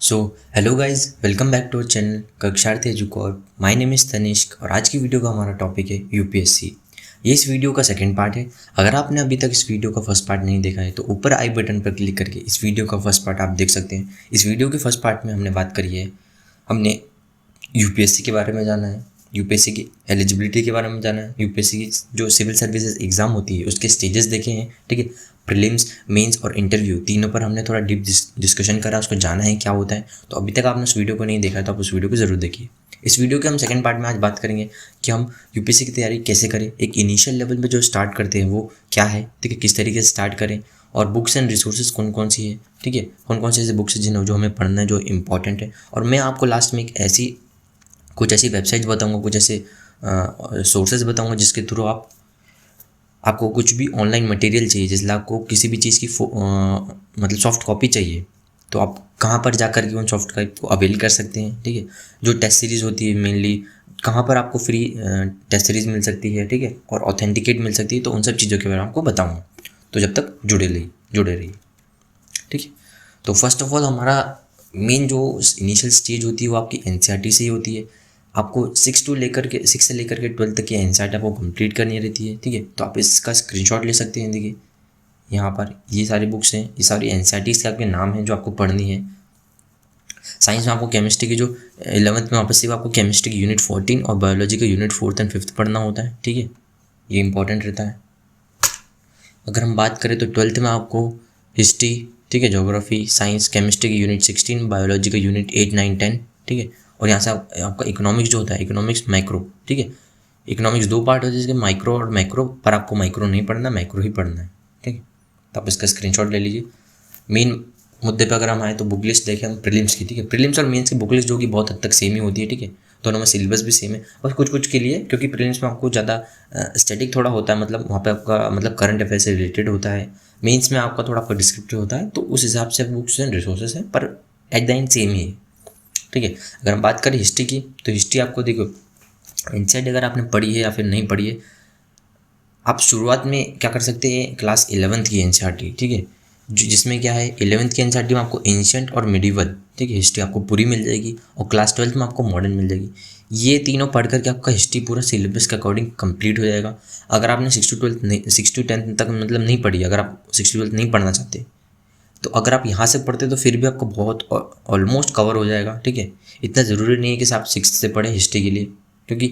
So hello guys, welcome back to our channel Kaksharthi Educorp. My name is Tanishk और आज की video का हमारा टॉपिक है यूपीएससी। ये इस वीडियो का सेकंड पार्ट है। अगर आपने अभी तक इस वीडियो का फर्स्ट पार्ट नहीं देखा है तो ऊपर आई बटन पर क्लिक करके इस वीडियो का फर्स्ट पार्ट आप देख सकते हैं। इस वीडियो के फर्स्ट पार्ट में हमने बात करी है, हमने यूपीएससी के बारे में जाना है, यूपीएससी की एलिजिबिलिटी के बारे में जाना है, यूपीएससी की जो सिविल सर्विसेज एग्ज़ाम होती है उसके स्टेजेस देखे हैं, ठीक है। प्रीलिम्स, मेंस और इंटरव्यू तीनों पर हमने थोड़ा डीप डिस्कशन करा, उसको जाना है क्या होता है। तो अभी तक आपने उस वीडियो को नहीं देखा है तो आप उस वीडियो को ज़रूर देखिए। इस वीडियो के हम सेकंड पार्ट में आज बात करेंगे कि हम यूपीएससी की तैयारी कैसे करें, एक इनिशियल लेवल में जो स्टार्ट करते हैं वो क्या है, ठीक है, किस तरीके से स्टार्ट करें और बुक्स एंड रिसोर्सेज कौन कौन सी है, ठीक है, कौन कौन से ऐसे बुक्स हैं जो हमें पढ़ना है, जो इंपॉर्टेंट है। और मैं आपको लास्ट में कुछ ऐसी वेबसाइट्स बताऊंगा, कुछ ऐसे सोर्सेज बताऊंगा जिसके थ्रू आपको कुछ भी ऑनलाइन मटेरियल चाहिए, जैसे आपको किसी भी चीज़ की मतलब सॉफ्ट कॉपी चाहिए तो आप कहाँ पर जा कर के उन सॉफ्ट कॉपी को अवेल कर सकते हैं, ठीक है। जो टेस्ट सीरीज़ होती है मेनली कहाँ पर आपको फ्री टेस्ट सीरीज़ मिल सकती है, ठीक है, और ऑथेंटिकेट मिल सकती है, तो उन सब चीज़ों के बारे में आपको बताऊँगा। तो जब तक जुड़े रहिए, ठीक है। तो फर्स्ट ऑफ ऑल हमारा मेन जो इनिशियल स्टेज होती है वो आपकी एनसीईआरटी से ही होती है। आपको 6 से लेकर के 12 तक की एनसीईआरटी आपको कंप्लीट करनी रहती है, ठीक है। तो आप इसका स्क्रीनशॉट ले सकते हैं। देखिए यहाँ पर ये सारी बुक्स हैं, ये सारी एनसीईआरटीज़ के आपके नाम हैं जो आपको पढ़नी है। साइंस में आपको केमिस्ट्री की जो 11th में वापस से आपको केमिस्ट्री की यूनिट 14 और बायोलॉजी का यूनिट 4th एंड 5th पढ़ना होता है, ठीक है, ये इंपॉर्टेंट रहता है। अगर हम बात करें तो 12th में आपको हिस्ट्री, ठीक है, ज्योग्राफी, साइंस, केमिस्ट्री की यूनिट 16, बायोलॉजी का यूनिट 8, 9, 10, ठीक है। और यहाँ से आपका इकोनॉमिक्स जो होता है, इकोनॉमिक्स माइक्रो, ठीक है। इकोनॉमिक्स दो पार्ट होते हैं जिसके माइक्रो और मैक्रो, पर आपको माइक्रो नहीं पढ़ना, मैक्रो ही पढ़ना है, ठीक है। तो आप इसका स्क्रीनशॉट ले लीजिए। मेन मुद्दे पर अगर हम आए तो बुक लिस्ट देखें हम प्रीलिम्स की, ठीक है। प्रीलिम्स और मेंस की बुक लिस्ट जो कि बहुत हद तक सेम ही होती है, ठीक है। दोनों में सिलेबस भी सेम है, और कुछ के लिए क्योंकि प्रीलिम्स में आपको ज़्यादा स्टैटिक थोड़ा होता है, मतलब वहाँ पे आपका मतलब करंट अफेयर से रिलेटेड होता है। मेंस में आपका थोड़ा आपका डिस्क्रिप्टिव होता है, तो उस हिसाब से बुक्स एंड रिसोर्सेज हैं, पर एट द एंड सेम ही है, ठीक है। अगर हम बात करें हिस्ट्री की तो हिस्ट्री आपको देखो एनसीईआरटी अगर आपने पढ़ी है या फिर नहीं पढ़ी है, आप शुरुआत में क्या कर सकते हैं, क्लास 11th की एनसीईआरटी, ठीक है, जिसमें क्या है 11th की एनसीईआरटी में आपको एंशिएंट और मिडिवल, ठीक है, हिस्ट्री आपको पूरी मिल जाएगी, और क्लास 12th में आपको मॉडर्न मिल जाएगी। ये तीनों पढ़ करके आपका हिस्ट्री पूरा सिलेबस के अकॉर्डिंग कंप्लीट हो जाएगा। अगर आपने 6 to 10th तक मतलब नहीं पढ़ी, अगर आप 6 to 12th नहीं पढ़ना चाहते तो अगर आप यहाँ से पढ़ते तो फिर भी आपको बहुत ऑलमोस्ट कवर हो जाएगा, ठीक है। इतना ज़रूरी नहीं है कि आप 6th से पढ़ें हिस्ट्री के लिए, क्योंकि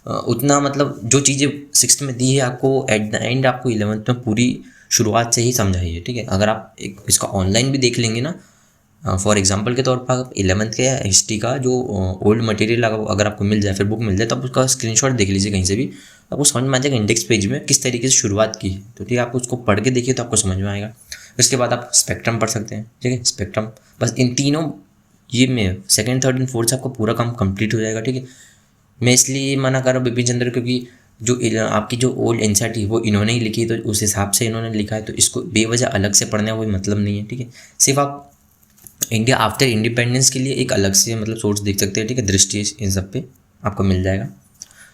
उतना मतलब जो चीज़ें 6th में दी है आपको एट द एंड आपको 11th में पूरी शुरुआत से ही समझाइए, ठीक है। अगर आप इसका ऑनलाइन भी देख लेंगे ना, फॉर एग्जांपल के तौर पर आप 11th के हिस्ट्री का जो ओल्ड मटेरियल अगर आपको मिल जाए, फिर बुक मिल जाए, तो आप उसका स्क्रीनशॉट देख लीजिए कहीं से भी, आपको समझ में आ जाएगा इंडेक्स पेज में किस तरीके से शुरुआत की है। तो ठीक है, आप उसको पढ़ के देखिए तो आपको समझ में आएगा। उसके बाद आप स्पेक्ट्रम पढ़ सकते हैं, ठीक है, स्पेक्ट्रम। बस इन तीनों ये में सेकंड, थर्ड एंड फोर्थ से आपका पूरा काम कंप्लीट हो जाएगा, ठीक है। मैं इसलिए मना कर रहा हूँ बिपिन चंद्र, क्योंकि जो आपकी जो ओल्ड एनसीईआरटी है वो इन्होंने ही लिखी है, तो उस हिसाब से इन्होंने लिखा है, तो इसको बेवजह अलग से पढ़ने का कोई मतलब नहीं है, ठीक है। सिर्फ आप इंडिया आफ्टर इंडिपेंडेंस के लिए एक अलग से मतलब सोर्स देख सकते हैं, ठीक है, दृष्टि इन सब पे आपको मिल जाएगा।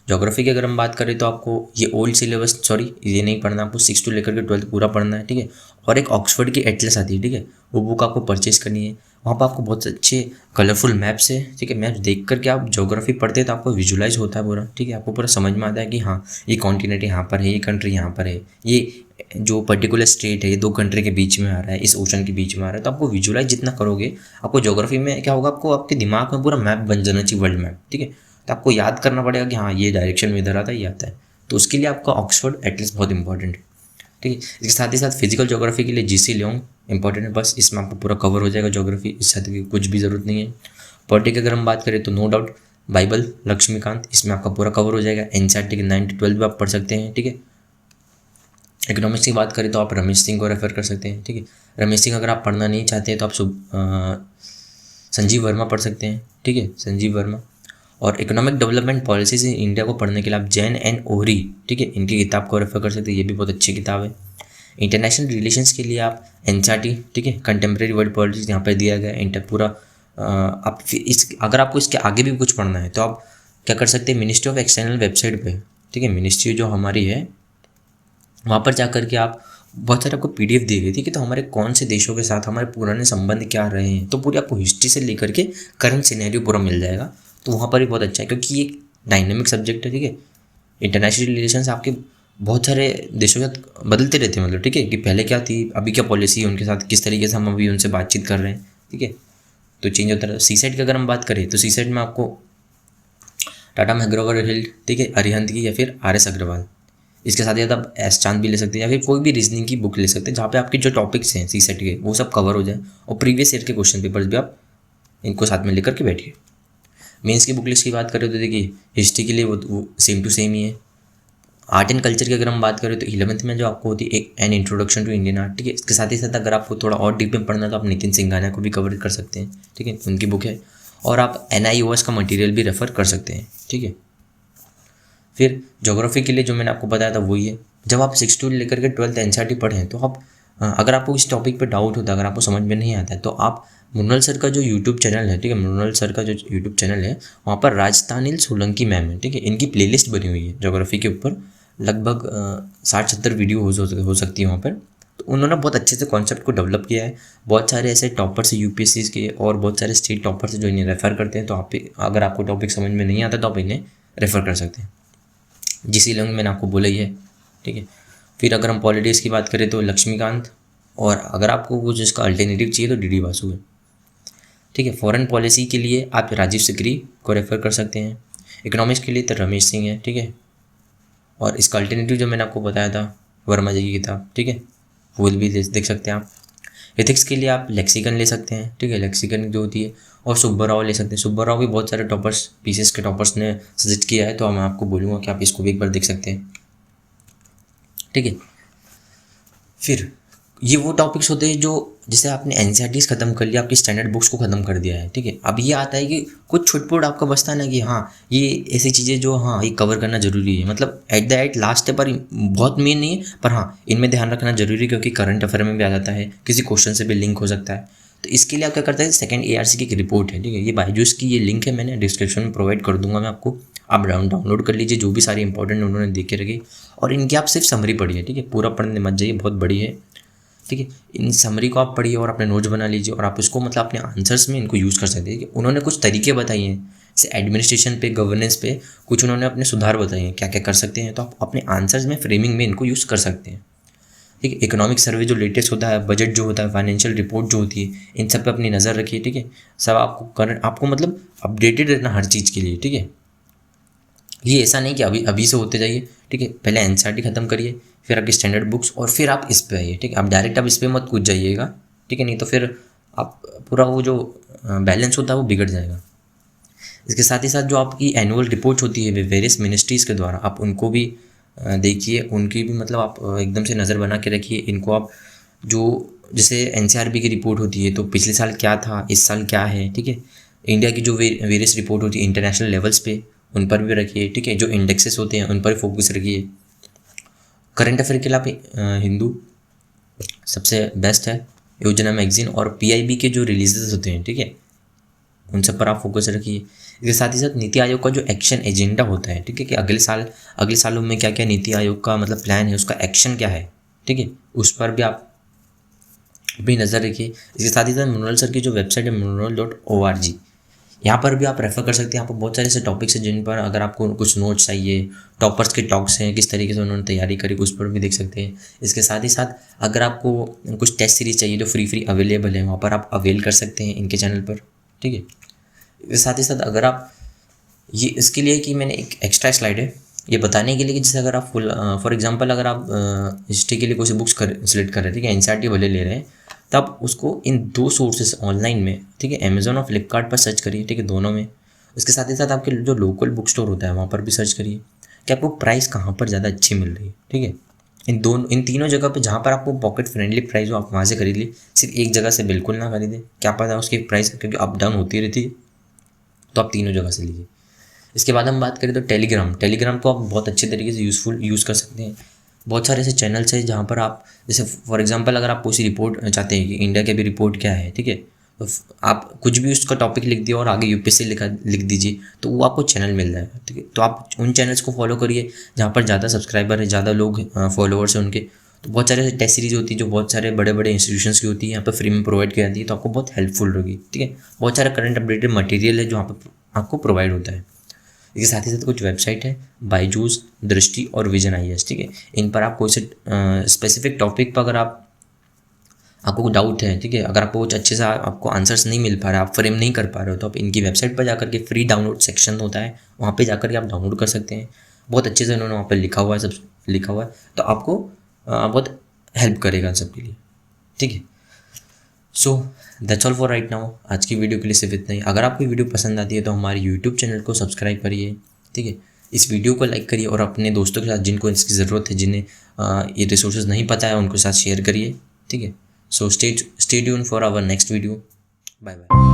ज्योग्राफी की अगर हम बात करें तो आपको ये ओल्ड सिलेबस, सॉरी ये नहीं पढ़ना, आपको 6 to लेकर के 12th पूरा पढ़ना है, ठीक है। और एक ऑक्सफोर्ड की एटलस आती है, ठीक है, वो बुक आपको परचेज करनी है। वहाँ पर आपको बहुत अच्छे कलरफुल मैप्स है, ठीक है। मैप्स देख करके आप ज्योग्राफी पढ़ते हैं तो आपको विजुलाइज होता है पूरा, ठीक है, आपको पूरा समझ में आता है कि हाँ ये कॉन्टिनेंट यहाँ पर है, ये कंट्री यहाँ पर है, ये जो पर्टिकुलर स्टेट है ये 2 कंट्री के बीच में आ रहा है, इस ओशन के बीच में आ रहा है। तो आपको विजुलाइज जितना करोगे, आपको ज्योग्राफी में क्या होगा, आपको आपके दिमाग में पूरा मैप बन जाना चाहिए, वर्ल्ड मैप, ठीक है। तो आपको याद करना पड़ेगा कि हाँ ये डायरेक्शन में इधर आता है, ये आता है, तो उसके लिए आपका ऑक्सफोर्ड एटलस बहुत इंपॉर्टेंट है, ठीक है। इसके साथ ही साथ फिजिकल ज्योग्राफी के लिए जीसी लियोंग इंपॉर्टेंट है, बस इसमें आपको पूरा कवर हो जाएगा ज्योग्राफी, इससे अधिक कुछ भी ज़रूरत नहीं है। पॉलिटिक अगर हम बात करें तो नो डाउट बाइबल लक्ष्मीकांत, इसमें आपका पूरा कवर हो जाएगा। एनसीईआरटी के 9 to 12 भी आप पढ़ सकते हैं, ठीक है। इकोनॉमिक्स की बात करें तो आप रमेश सिंह को रेफर कर सकते हैं, ठीक है। रमेश सिंह अगर आप पढ़ना नहीं चाहते हैं तो आप संजीव वर्मा पढ़ सकते हैं, ठीक है, संजीव वर्मा। और economic development policies in India को पढ़ने के लिए आप जैन एंड ओहरी, ठीक है, इनकी किताब को रेफर कर सकते हैं, ये भी बहुत अच्छी किताब है। इंटरनेशनल रिलेशंस के लिए आप एनसीईआरटी, ठीक है, कंटेम्प्रेरी वर्ल्ड पॉलिटिक्स यहाँ पर दिया गया इंटर पूरा। आप इस अगर आपको इसके आगे भी कुछ पढ़ना है तो आप क्या कर सकते हैं, मिनिस्ट्री ऑफ एक्सटर्नल वेबसाइट पे, ठीक है, मिनिस्ट्री जो हमारी है वहाँ पर जा कर के आप बहुत सारे आपको PDF दी गई थी कि तो हमारे कौन से देशों के साथ हमारे पुराने संबंध क्या रहे हैं, तो पूरी आपको हिस्ट्री से लेकर के करंट सिनेरियो पूरा मिल जाएगा। तो वहाँ पर भी बहुत अच्छा है क्योंकि ये डायनेमिक सब्जेक्ट है, ठीक है। इंटरनेशनल रिलेशंस आपके बहुत सारे देशों के साथ बदलते रहते हैं, मतलब ठीक है, कि पहले क्या थी, अभी क्या पॉलिसी है उनके साथ, किस तरीके से हम अभी उनसे बातचीत कर रहे हैं, ठीक है। तो चेंज होता है। सीसेट की अगर हम बात करें तो सीसेट में आपको टाटा मैकग्रो हिल, ठीक है, अरिहंत की या फिर RS अग्रवाल, इसके साथ ही साथ आप एस चांद भी ले सकते हैं या फिर कोई भी रीजनिंग की बुक ले सकते हैं जहाँ पे आपके जो टॉपिक्स हैं सीसेट के वो सब कवर हो जाए और प्रीवियस ईयर के क्वेश्चन पेपर्स भी आप इनको साथ में लेकर के बैठिए। मेंस की बुक लिस्ट की बात करें तो देखिए हिस्ट्री के लिए वो सेम टू सेम ही है। आर्ट एंड कल्चर की अगर हम बात करें तो 11th में जो आपको होती है एक an introduction to Indian art, ठीक है। इसके साथ ही साथ अगर आपको थोड़ा और डीप में पढ़ना है तो आप नितिन सिंघानिया को भी कवर कर सकते हैं, ठीक है, उनकी बुक है। और आप NIOS का मटेरियल भी रेफ़र कर सकते हैं, ठीक है। फिर ज्योग्राफी के लिए जो मैंने आपको बताया था वही है। जब आप 6 to लेकर के 12th NCERT पढ़ें तो आप अगर आपको इस टॉपिक पे डाउट होता है, अगर आपको समझ में नहीं आता है तो आप मुनल सर का जो यूट्यूब चैनल है, ठीक है, मुनल सर का जो यूट्यूब चैनल है वहाँ पर राजस्थानिल सोलंकी मैम है, ठीक है, इनकी प्लेलिस्ट बनी हुई है ज्योग्राफी के ऊपर। लगभग 60-70 वीडियो हो सकती है वहाँ पर। तो उन्होंने बहुत अच्छे से कॉन्सेप्ट को डेवलप किया है। बहुत सारे ऐसे टॉपर्स UPSC के और बहुत सारे स्टेट टॉपर्स जो इन्हें रेफ़र करते हैं, तो आप अगर आपको टॉपिक समझ में नहीं आता तो आप इन्हें रेफ़र कर सकते हैं। जिसी लंग मैंने आपको बोला ही है, ठीक है। फिर अगर हम पॉलिटिक्स की बात करें तो लक्ष्मीकांत, और अगर आपको कुछ इसका अल्टरनेटिव चाहिए तो DD वासु है, ठीक है। फॉरेन पॉलिसी के लिए आप राजीव सिकरी को रेफ़र कर सकते हैं। इकोनॉमिक्स के लिए तो रमेश सिंह है, ठीक है। और इसका अल्टरनेटिव जो मैंने आपको बताया था वर्मा जी की किताब, ठीक है, वो भी देख सकते हैं आप। एथिक्स के लिए आप लेक्सिकन ले सकते हैं, ठीक है, लेक्सिकन जो होती है। और सुब्बाराव ले सकते हैं। सुब्बाराव भी बहुत सारे टॉपर्स PCS के टॉपर्स ने सजेस्ट किया है, तो मैं आपको बोलूँगा कि आप इसको भी एक बार देख सकते हैं, ठीक है। फिर ये वो टॉपिक्स होते हैं जो जैसे आपने NCERTs ख़त्म कर लिया, आपकी स्टैंडर्ड बुक्स को ख़त्म कर दिया है, ठीक है। अब ये आता है कि कुछ छुटपुट आपका बचता है ना कि हाँ ये ऐसी चीज़ें जो हाँ ये कवर करना ज़रूरी है, मतलब एट द एट लास्ट है पर बहुत मेन नहीं है, पर हाँ इनमें ध्यान रखना ज़रूरी है क्योंकि करंट अफेयर में भी आ जाता है, किसी क्वेश्चन से भी लिंक हो सकता है। तो इसके लिए आप क्या करते हैं, सेकंड ARC की एक रिपोर्ट है, ठीक है, ये बायजूस की ये लिंक है, मैंने डिस्क्रिप्शन में प्रोवाइड कर दूंगा मैं आपको। आप डाउनलोड कर लीजिए, जो भी सारी इंपॉर्टेंट उन्होंने देख के रखी, और इनकी आप सिर्फ समरी पढ़िए, ठीक है, पूरा पढ़ने मत जाइए, बहुत बड़ी है, ठीक है। इन समरी को आप पढ़िए और अपने नोट्स बना लीजिए और आप इसको मतलब अपने आंसर्स में इनको यूज़ कर सकते हैं। उन्होंने कुछ तरीके बताए हैं, जैसे एडमिनिस्ट्रेशन पे, गवर्नेंस पे कुछ उन्होंने अपने सुधार बताए हैं, क्या क्या कर सकते हैं, तो आप अपने आंसर्स में फ्रेमिंग में इनको यूज़ कर सकते हैं, ठीक है। इकोनॉमिक सर्वे जो लेटेस्ट होता है, बजट जो होता है, फाइनेंशियल रिपोर्ट जो होती है, इन सब पे अपनी नज़र रखिए, ठीक है। सब आपको मतलब अपडेटेड रहना हर चीज़ के लिए, ठीक है। ये ऐसा नहीं कि अभी से होते जाइए, ठीक है। पहले NCERT ख़त्म करिए, फिर आपकी स्टैंडर्ड बुक्स, और फिर आप इस पे आइए, ठीक है। आप डायरेक्ट इस पे मत कूद जाइएगा, ठीक है, नहीं तो फिर आप पूरा वो जो बैलेंस होता है वो बिगड़ जाएगा। इसके साथ ही साथ जो आपकी एनुअल रिपोर्ट होती है वेरियस मिनिस्ट्रीज़ के द्वारा, आप उनको भी देखिए, उनकी भी मतलब आप एकदम से नज़र बना के रखिए। इनको आप जो जैसे NCRB की रिपोर्ट होती है तो पिछले साल क्या था, इस साल क्या है, ठीक है। इंडिया की जो वेरियस रिपोर्ट होती है इंटरनेशनल लेवल्स पे, उन पर भी रखिए, ठीक है। जो इंडेक्सेस होते हैं उन पर फोकस रखिए। करंट अफेयर के लिए आप हिंदू सबसे बेस्ट है, योजना मैगजीन और PIB के जो रिलीजेस होते हैं, ठीक है, उन सब पर आप फोकस रखिए। इसके साथ ही साथ नीति आयोग का जो एक्शन एजेंडा होता है, ठीक है, कि अगले सालों में क्या क्या नीति आयोग का मतलब प्लान है, उसका एक्शन क्या है, ठीक है, उस पर भी आप भी नज़र रखिए। इसके साथ ही साथ मनोरल सर की जो वेबसाइट है मनोरल.org, यहाँ पर भी आप रेफ़र कर सकते हैं। यहाँ पर बहुत सारे ऐसे टॉपिक्स हैं जिन पर अगर आपको कुछ नोट्स चाहिए, टॉपर्स के टॉक्स हैं, किस तरीके से उन्होंने तैयारी करी, उस पर भी देख सकते हैं। इसके साथ ही साथ अगर आपको कुछ टेस्ट सीरीज़ चाहिए जो फ्री अवेलेबल है, वहाँ पर आप अवेल कर सकते हैं इनके चैनल पर, ठीक है। इसके साथ ही साथ अगर आप ये इसके लिए कि मैंने एक एक्स्ट्रा स्लाइड है ये बताने के लिए कि जैसे अगर आप फॉर एग्जांपल अगर आप हिस्ट्री के लिए कोई सी बुक्स सिलेक्ट कर रहे हैं, ठीक है, NCERT भले ले रहे हैं, तब उसको इन 2 सोर्सेस ऑनलाइन में, ठीक है, अमेजोन और फ्लिपकार्ट पर सर्च करिए, ठीक है, दोनों में। उसके साथ ही साथ आपके जो लोकल बुक स्टोर होता है वहाँ पर भी सर्च करिए कि आपको प्राइस कहाँ पर ज़्यादा अच्छी मिल रही है, ठीक है। इन तीनों जगह पे जहाँ पर आपको पॉकेट फ्रेंडली प्राइस हो आप वहाँ से खरीद लीजिए। सिर्फ एक जगह से बिल्कुल ना खरीदें, क्या पता उसकी प्राइस क्योंकि अप डाउन होती रहती है, तो आप तीनों जगह से लीजिए। इसके बाद हम बात करें तो टेलीग्राम को आप बहुत अच्छे तरीके से यूज़ कर सकते हैं। बहुत सारे ऐसे चैनल्स हैं जहाँ पर आप जैसे फॉर एग्जांपल अगर आप कोई रिपोर्ट चाहते हैं कि इंडिया के भी रिपोर्ट क्या है, ठीक है, तो आप कुछ भी उसका टॉपिक लिख दिए और आगे UPSC लिख दीजिए तो वो आपको चैनल मिल जाएगा, ठीक है। तो आप उन चैनल्स को फॉलो करिए जहाँ पर ज़्यादा सब्सक्राइबर है, ज़्यादा लोग फॉलोअर्स हैं उनके, तो बहुत सारे टेस्ट सीरीज होती है जो बहुत सारे बड़े बड़े इंस्टीट्यूशंस की होती है, यहाँ पर फ्री में प्रोवाइड की जाती है, तो आपको बहुत हेल्पफुल होगी। ठीक है, बहुत सारा करंट अपडेटेड मटेरियल है जो यहाँ पर आपको प्रोवाइड होता है। इसके साथ ही साथ कुछ वेबसाइट है, बायजूस, दृष्टि और विजन IAS। ठीक है, इन पर आप कोई से स्पेसिफिक टॉपिक पर अगर आपको डाउट है, ठीक है, अगर आपको कुछ अच्छे से आपको आंसर्स नहीं मिल पा रहा है, आप फ्रेम नहीं कर पा रहे हो, तो आप इनकी वेबसाइट पर जाकर के फ्री डाउनलोड सेक्शन होता है, वहाँ पे जाकर के आप डाउनलोड कर सकते हैं। बहुत अच्छे से उन्होंने वहाँ पर लिखा हुआ है, सब लिखा हुआ है, तो आपको बहुत हेल्प करेगा सबके लिए। ठीक है, so that's all for right now. आज की वीडियो के लिए सिर्फ इतना ही। अगर आपको वीडियो पसंद आती है तो हमारे यूट्यूब चैनल को सब्सक्राइब करिए। ठीक है, इस वीडियो को लाइक करिए और अपने दोस्तों के साथ जिनको इसकी ज़रूरत है, जिन्हें ये रिसोर्सेज नहीं पता है, उनके साथ शेयर करिए। ठीक है, so stay tune for our next video. Bye bye.